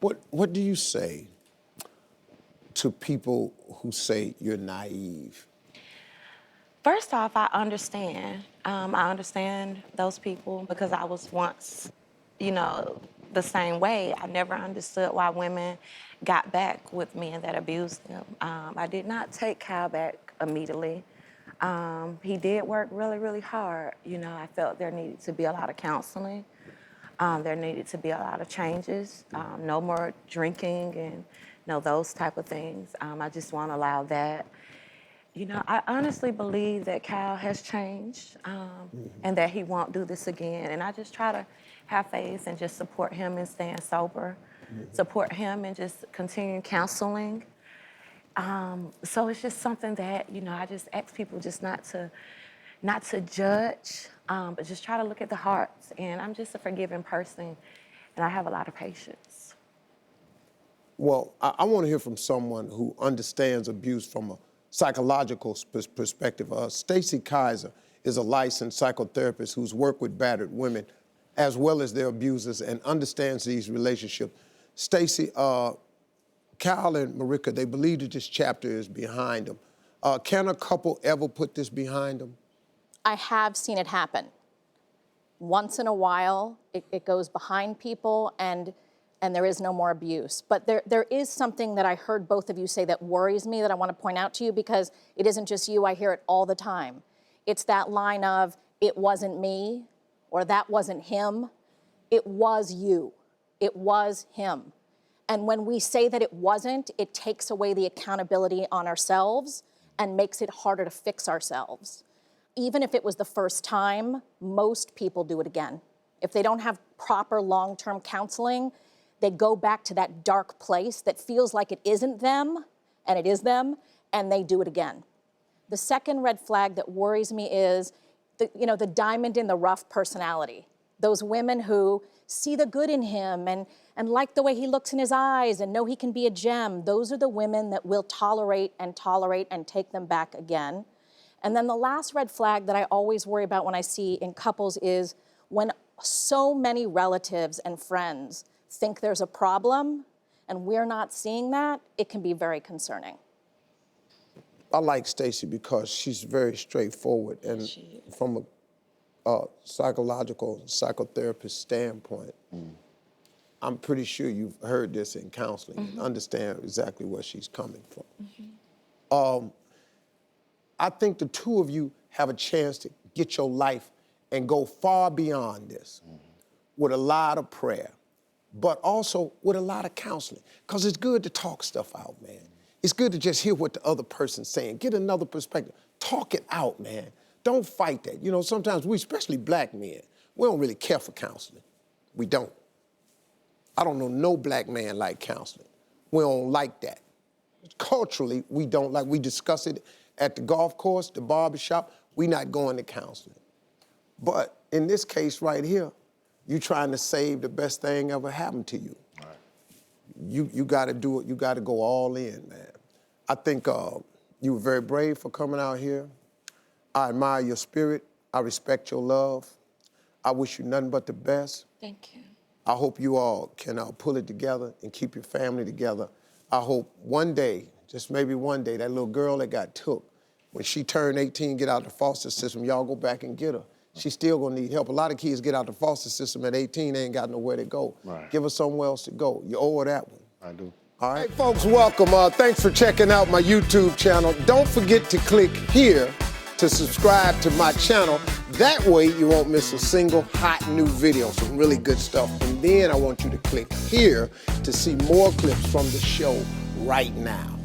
What do you say to people who say you're naive? First off, I understand. I understand those people because I was once, the same way. I never understood why women got back with men that abused them. I did not take Kyle back immediately. He did work really, really hard. I felt there needed to be a lot of counseling. There needed to be a lot of changes. No more drinking and those type of things. I just won't allow that. I honestly believe that Kyle has changed and that he won't do this again. And I just try to have faith and just support him in staying sober, support him and just continue counseling. So it's just something that, I just ask people just not to judge, but just try to look at the hearts. And I'm just a forgiving person, and I have a lot of patience. Well, I want to hear from someone who understands abuse from a psychological perspective. Stacey Kaiser is a licensed psychotherapist who's worked with battered women as well as their abusers and understands these relationships. Stacey, Kyle and Marika, they believe that this chapter is behind them. Can a couple ever put this behind them? I have seen it happen. Once in a while, it goes behind people and there is no more abuse. But there is something that I heard both of you say that worries me that I want to point out to you because it isn't just you, I hear it all the time. It's that line of, it wasn't me, or that wasn't him. It was you. It was him. And when we say that it wasn't, it takes away the accountability on ourselves and makes it harder to fix ourselves. Even if it was the first time, most people do it again. If they don't have proper long-term counseling, they go back to that dark place that feels like it isn't them, and it is them, and they do it again. The second red flag that worries me is the diamond in the rough personality. Those women who see the good in him and like the way he looks in his eyes and know he can be a gem. Those are the women that will tolerate and take them back again. And then the last red flag that I always worry about when I see in couples is when so many relatives and friends think there's a problem and we're not seeing that, it can be very concerning. I like Stacey because she's very straightforward, and from a psychological psychotherapist standpoint, I'm pretty sure you've heard this in counseling and understand exactly where she's coming from. I think the two of you have a chance to get your life and go far beyond this with a lot of prayer, but also with a lot of counseling, because it's good to talk stuff out, man. It's good to just hear what the other person's saying, get another perspective, talk it out, man. Don't fight that. Sometimes we, especially black men, we don't really care for counseling. We don't. I don't know no black man like counseling. We don't like that. Culturally, we don't like, we discuss it at the golf course, the barbershop, we not going to counseling. But in this case right here, you're trying to save the best thing ever happened to you. Right. You got to do it. You got to go all in, man. I think you were very brave for coming out here. I admire your spirit. I respect your love. I wish you nothing but the best. Thank you. I hope you all can pull it together and keep your family together. I hope one day, just maybe one day, that little girl that got took, when she turned 18, get out of the foster system, y'all go back and get her. She's still gonna need help. A lot of kids get out the foster system at 18, they ain't got nowhere to go. Right. Give her somewhere else to go. You owe her that one. I do. All right, hey, folks, welcome. Thanks for checking out my YouTube channel. Don't forget to click here to subscribe to my channel. That way you won't miss a single hot new video, some really good stuff. And then I want you to click here to see more clips from the show right now.